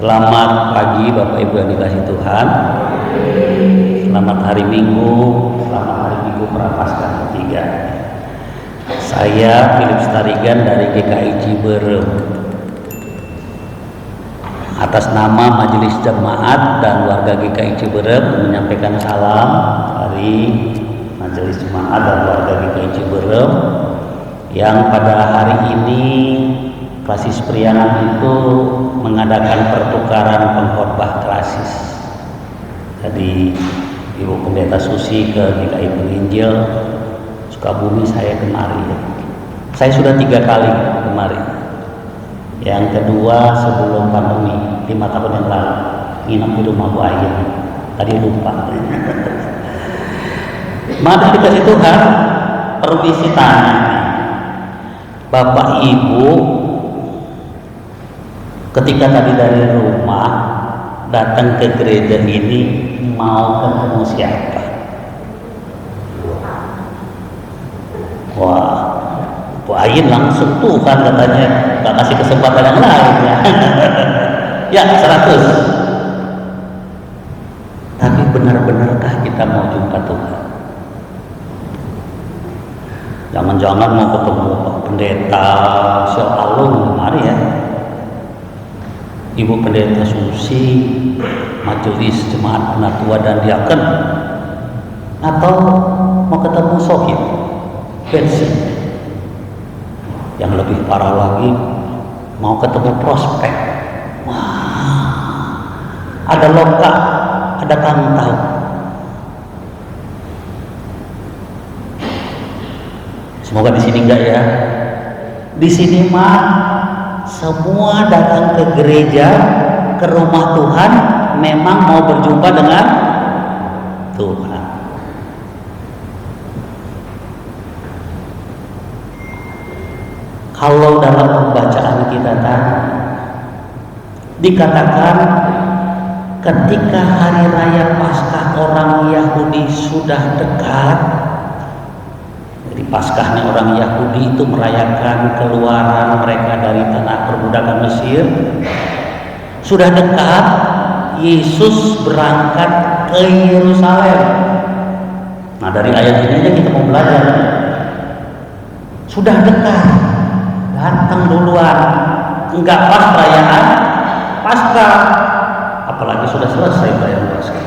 Selamat pagi Bapak Ibu yang dikasihi Tuhan. Selamat hari Minggu, selamat hari Minggu Prapaskah ketiga. Saya Philip Starigan dari GKI Ciberem. Atas nama Majelis Jemaat dan warga GKI Ciberem menyampaikan salam dari Majelis Jemaat dan warga GKI Ciberem yang pada hari ini Klasis Priangan itu mengadakan pertukaran pengkhotbah klasis. Jadi Ibu Pendeta Susi ke GKI Penginjil Sukabumi, saya kemari. Saya sudah 3 kali kemari. Yang kedua sebelum pandemi 5 tahun yang lalu, nginap di rumah Bu Ayin. Tadi lupa. Mari dikasih Tuhan, permisi tanya, Bapak Ibu ketika tadi dari rumah datang ke gereja ini mau ketemu siapa? Wah, Bu Ayin langsung tuh kan katanya gak kasih kesempatan yang lain ya. Ya 100. Tapi benar-benarkah kita mau jumpa Tuhan? Jangan-jangan mau ketemu Pak Pendeta Syekh Alung kemari ya, Ibu Pendeta Susi, Majelis Jemaat Penatua dan Diaken, atau mau ketemu Sohib bensin. Yang lebih parah lagi mau ketemu prospek. Wah, ada loka, ada kantau. Semoga di sini enggak ya. Di sini mah semua datang ke gereja, ke rumah Tuhan, memang mau berjumpa dengan Tuhan. Kalau dalam pembacaan kita tadi dikatakan ketika hari raya Paskah orang Yahudi sudah dekat. Jadi Paskahnya orang Yahudi itu merayakan keluaran mereka dari tanah perbudakan Mesir. Sudah dekat, Yesus berangkat ke Yerusalem. Nah, dari ayat ini aja kita mau belajar. Sudah dekat, datang duluan. Enggak pas perayaan Paskah, apalagi sudah selesai perayaan Paskah.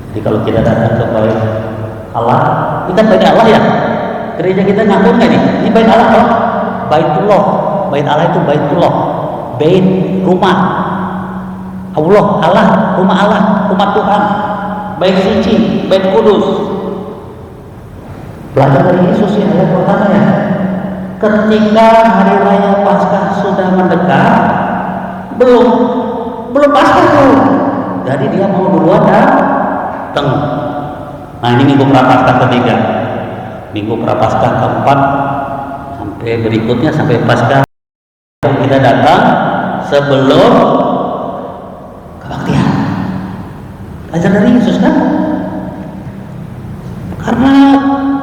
Jadi kalau kita datang ke bait Allah, ini kan bait Allah ya. Gereja kita ngaku nggak nih? Ini bait Allah toh? Baitullah. Bait Allah itu baitullah. Bait rumah Allah, Allah, rumah Allah, rumah Tuhan. Bait suci, bait kudus. Belajar dari Yesus ya, ayat pertama ya. Ketika hari raya Paskah sudah mendekat, belum Paskah tuh. Jadi dia mau duluan datang. Nah, ini minggu Prapaskah ketiga, minggu Prapaskah keempat, sampai berikutnya sampai Paskah kita datang sebelum kebaktian. Belajar dari Yesus kan? Karena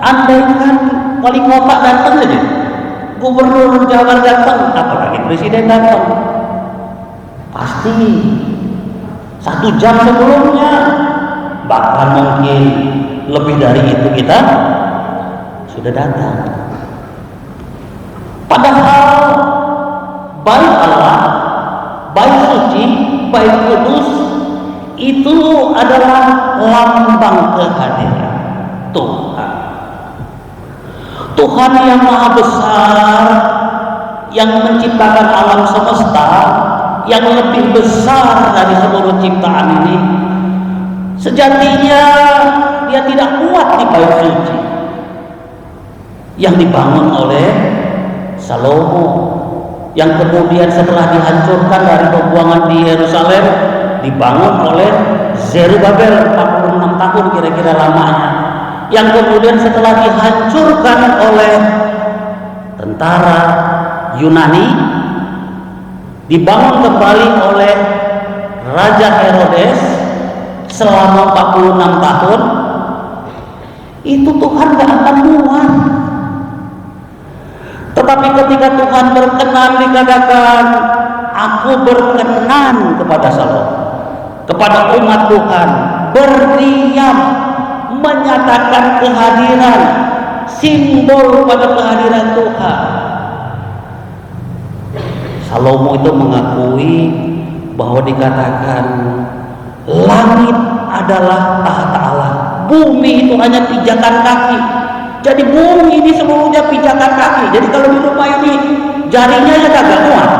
andaikan wali kota datang aja, gubernur Jawa datang, apalagi presiden datang, pasti 1 jam sebelumnya, bahkan mungkin lebih dari itu kita sudah datang. Padahal bait Allah, bait suci, bait kudus itu adalah lambang kehadiran Tuhan. Tuhan yang maha besar, yang menciptakan alam semesta, yang lebih besar dari seluruh ciptaan ini. Sejatinya dia tidak kuat di bait suci yang dibangun oleh Salomo, yang kemudian setelah dihancurkan dari pembuangan di Yerusalem dibangun oleh Zerubabel 46 tahun kira-kira lamanya, yang kemudian setelah dihancurkan oleh tentara Yunani dibangun kembali oleh Raja Herodes selama 46 tahun. Itu Tuhan gak akan muat. Tetapi ketika Tuhan berkenan dikatakan aku berkenan kepada Salomo, kepada umat Tuhan, berdiam, menyatakan kehadiran, simbol pada kehadiran Tuhan. Salomo itu mengakui bahwa dikatakan langit adalah tahta Allah, bumi itu hanya pijakan kaki. Jadi bumi ini seluruhnya pijakan kaki. Jadi kalau di rumah ini jarinya ya kagak muat.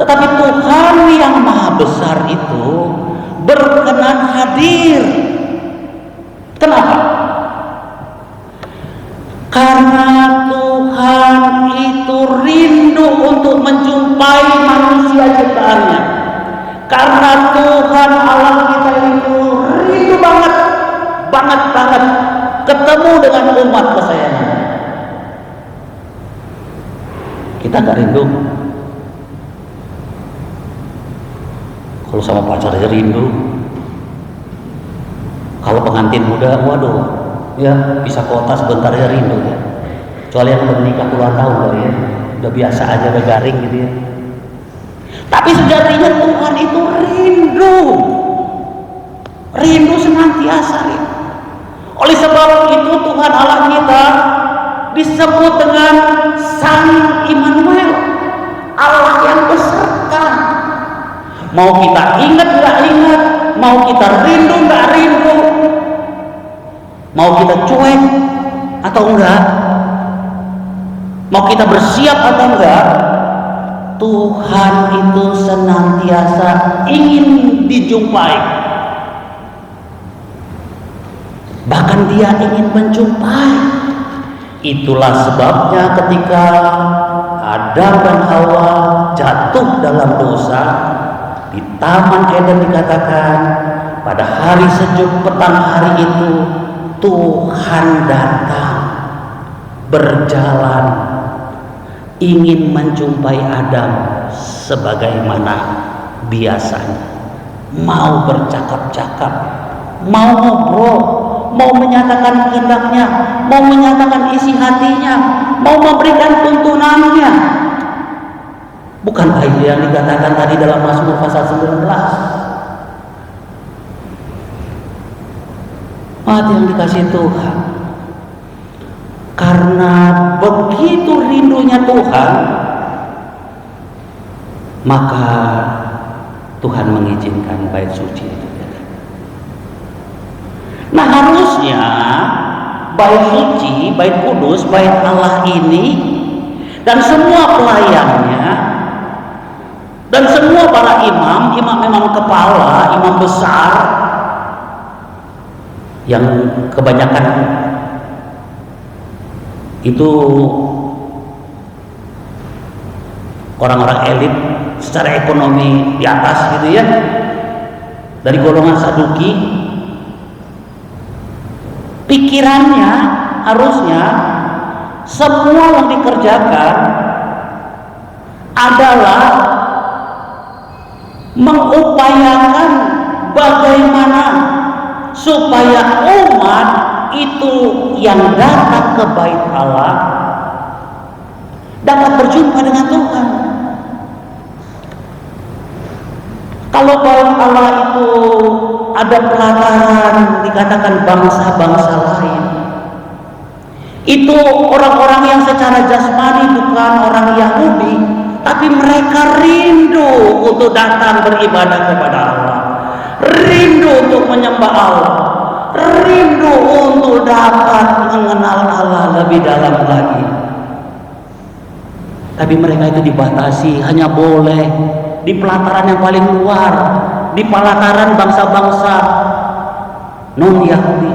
Tetapi Tuhan yang maha besar itu berkenan hadir. Kenapa? Karena Tuhan itu rindu untuk menjumpai manusia ciptaannya. Karena Tuhan Allah kita itu rindu banget ketemu dengan umat kesayangan. Kita gak rindu? Kalau sama pacar aja rindu. Kalau pengantin muda, waduh, ya bisa kota sebentar aja rindu ya. Kecuali yang udah menikah puluhan tahun kali ya, udah biasa aja, udah garing gitu ya. Tapi sejatinya Tuhan itu rindu senantiasa. Oleh sebab itu Tuhan Allah kita disebut dengan Sang Immanuel, Allah yang beserta. Mau kita ingat nggak ingat, mau kita rindu nggak rindu, mau kita cuek atau enggak, mau kita bersiap atau enggak, Tuhan itu senantiasa ingin dijumpai. Bahkan dia ingin menjumpai. Itulah sebabnya ketika Adam dan Hawa jatuh dalam dosa, di Taman Eden dikatakan pada hari sejuk petang hari itu Tuhan datang berjalan ingin menjumpai Adam sebagaimana biasanya, mau bercakap-cakap, mau ngobrol, mau menyatakan kehendaknya, mau menyatakan isi hatinya, mau memberikan tuntunannya. Bukankah itu yang dikatakan tadi dalam Mazmur pasal 19? Hati yang dikasih Tuhan, karena begitu rindunya Tuhan, maka Tuhan mengizinkan bait suci itu. Nah harusnya bait suci, bait kudus, bait Allah ini dan semua pelayannya dan semua para imam memang kepala, imam besar yang kebanyakan itu orang-orang elit secara ekonomi di atas gitu ya, dari golongan Saduki. Pikirannya harusnya semua yang dikerjakan adalah mengupayakan bagaimana supaya umat itu yang datang ke bait Allah dapat berjumpa dengan Tuhan. Kalau bait Allah itu ada pelataran, dikatakan bangsa-bangsa lain, itu orang-orang yang secara jasmani bukan orang Yahudi, tapi mereka rindu untuk datang beribadah kepada Allah, rindu untuk menyembah Allah, rindu untuk dapat mengenal Allah lebih dalam lagi. Tapi mereka itu dibatasi, hanya boleh di pelataran yang paling luar, di pelataran bangsa-bangsa non-Yahudi.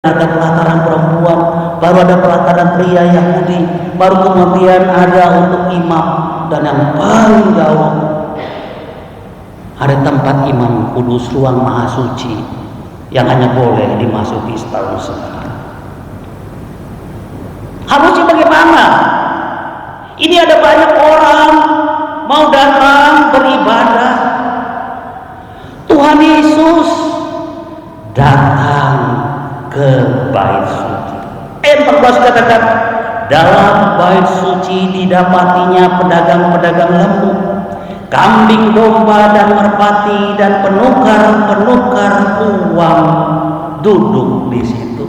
Ada pelataran perempuan, baru ada pelataran pria Yahudi, baru kemudian ada untuk imam, dan yang paling jauh ada tempat imam kudus, ruang maha suci yang hanya boleh dimasuki setahun sekali. Harusnya bagaimana? Ini ada banyak orang mau datang beribadah. Tuhan Yesus datang ke bait suci. 14 katakan, dalam bait suci didapatinya pedagang-pedagang lembu, kambing, domba, dan merpati, dan penukar-penukar uang duduk di situ.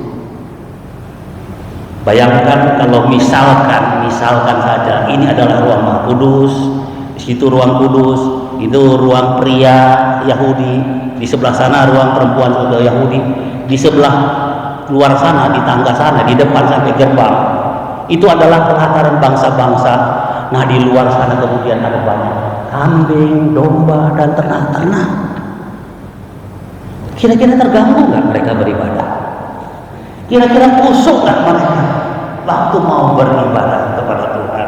Bayangkan kalau misalkan saja ini adalah ruang Maha Kudus, di situ ruang kudus, itu ruang pria Yahudi, di sebelah sana ruang perempuan juga Yahudi, di sebelah luar sana, di tangga sana, di depan sampai gerbang itu adalah pelataran bangsa-bangsa. Nah, di luar sana kemudian ada banyak kambing, domba, dan ternak-ternak. Kira-kira terganggu nggak mereka beribadah? Kira-kira kusuk nggak mereka waktu mau beribadah kepada Tuhan?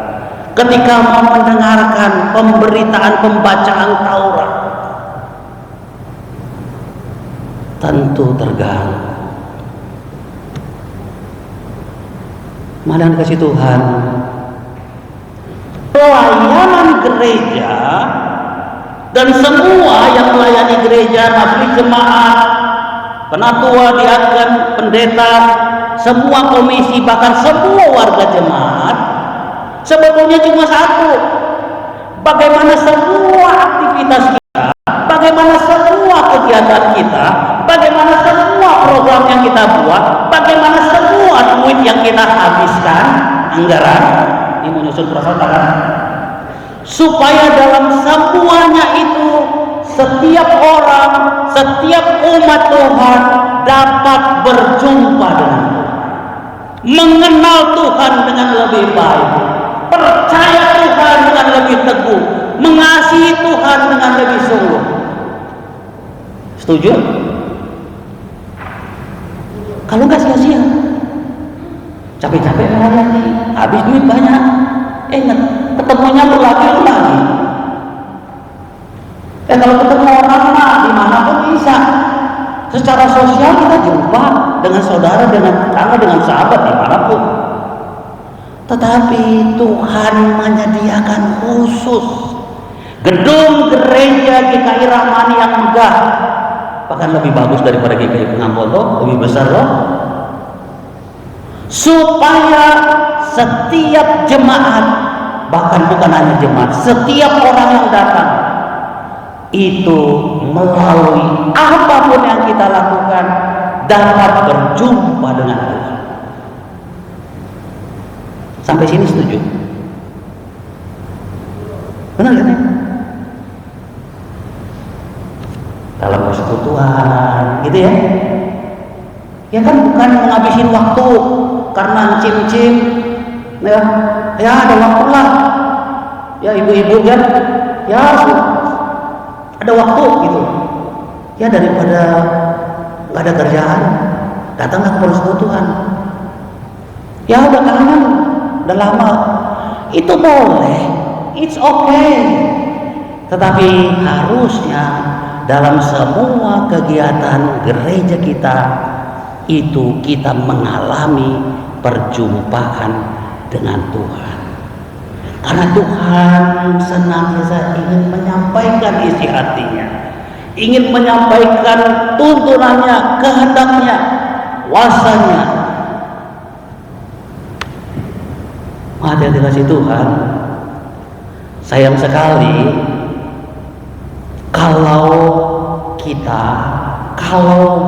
Ketika mau mendengarkan pemberitaan pembacaan Taurat, tentu terganggu. Malah dikasih Tuhan, pelayanan gereja dan semua yang melayani gereja, majelis jemaat, penatua, diaken, pendeta, semua komisi, bahkan semua warga jemaat, sebetulnya cuma satu: bagaimana semua aktivitas kita, bagaimana semua kegiatan kita, bagaimana semua program yang kita buat, bagaimana semua duit yang kita habiskan, anggaran ini menyusun persyaratan, supaya dalam semuanya itu setiap orang, setiap umat Tuhan dapat berjumpa dengan Tuhan, mengenal Tuhan dengan lebih baik, percaya Tuhan dengan lebih teguh, mengasihi Tuhan dengan lebih sungguh. Setuju? Kalau nggak sia-sia, capek-capek melayani, habis duit banyak, ingat ketemunya lu lagi. Kalau ketemu orang mah dimanapun bisa. Secara sosial kita jumpa dengan saudara, dengan tetangga, dengan sahabat dimanapun. Tetapi Tuhan menyediakan khusus gedung gereja GKI Rahmani yang megah, bahkan lebih bagus daripada GKI Pengampol loh, lebih besar loh, supaya setiap jemaat, bahkan bukan hanya jemaat, setiap orang yang datang itu melalui apapun yang kita lakukan dapat berjumpa dengan Tuhan. Sampai sini setuju? Benar kan ya? Dalam persekutuan gitu ya. Ya kan bukan menghabisin waktu karena cim-cim ya ada waktu lah. Ya ibu-ibu kan ya ada waktu gitu. Ya daripada nggak ada kerjaan, datanglah ke persekutuan. Ya udah kangen, udah lama. Itu boleh, it's okay. Tetapi harusnya dalam semua kegiatan gereja kita itu kita mengalami perjumpaan dengan Tuhan. Karena Tuhan senantiasa ingin menyampaikan isi hatinya, ingin menyampaikan tuntunannya, kehendaknya, kuasanya. Hati-hati kasih Tuhan. Sayang sekali kalau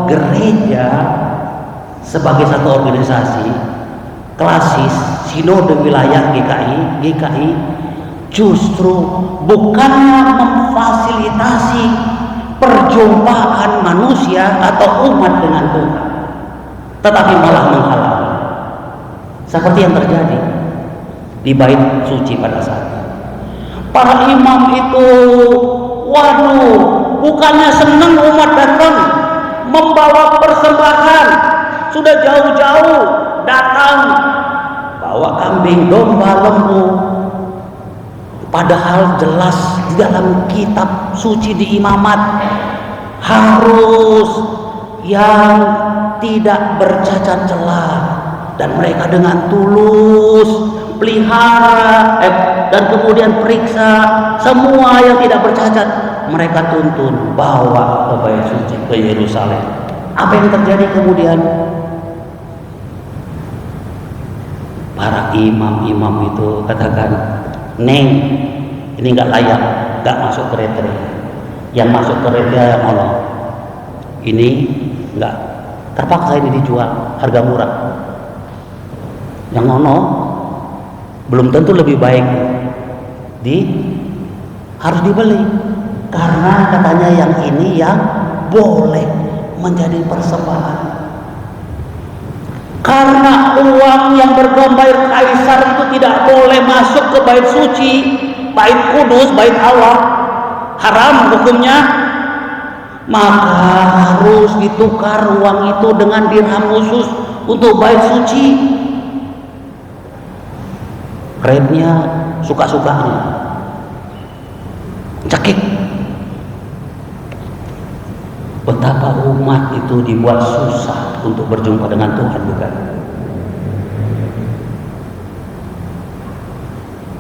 gereja sebagai satu organisasi klasis sinode wilayah GKI justru bukannya memfasilitasi perjumpaan manusia atau umat dengan Tuhan, tetapi malah menghalangi, seperti yang terjadi di bait suci pada saat itu. Para imam itu, waduh, bukannya senang umat datang membawa persembahan, sudah jauh-jauh datang bawa kambing, domba, lembu. Padahal jelas di dalam kitab suci di imamat harus yang tidak bercacat celah, dan mereka dengan tulus pelihara dan kemudian periksa semua yang tidak bercacat, mereka tuntun bawa ke bait suci ke Yerusalem. Apa yang terjadi kemudian? para imam-imam itu katakan, "Neng, ini nggak layak, nggak masuk kriteria. Yang masuk kriteria yang Allah. Ini nggak, terpaksa ini dijual harga murah. Yang ono belum tentu lebih baik, harus dibeli karena katanya yang ini yang boleh menjadi persembahan." Karena uang yang bergambar kaisar itu tidak boleh masuk ke bait suci, bait kudus, bait Allah, haram hukumnya, maka harus ditukar uang itu dengan dirham khusus untuk bait suci. Rate-nya suka-sukanya, cekik. Betapa umat itu dibuat susah untuk berjumpa dengan Tuhan, bukan?